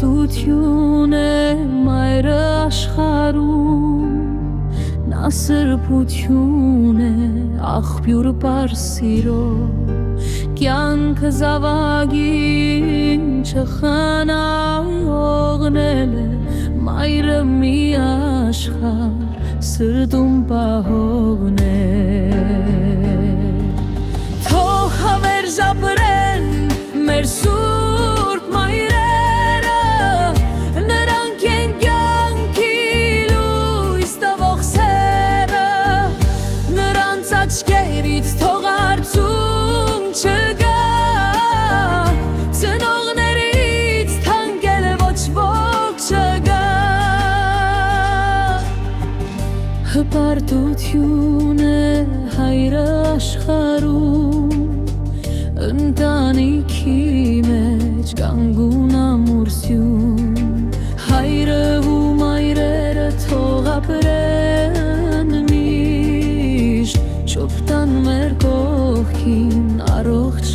Հպարտություն է մայրը աշխարում, նա սրբություն է աղբյուր պարսիրո, կյանքը զավագին չխանայողնել է մայրը մի աշխար սրտում պահողն է թող հավերժ ապրեն մեր սուրբ մայրերը նրանք են կյանքի լույս տվող սերը նրանց աչքերից թող արցում չգա ծնողներից թանկել ոչ ոք չգա հպարտություն է հայրը աշխարում ընտանիքի մեջ կանգուն ամուրսյուն հայրը ու մայրերը թող ապրեն միշտ շոպտան մեր կողքին առողջ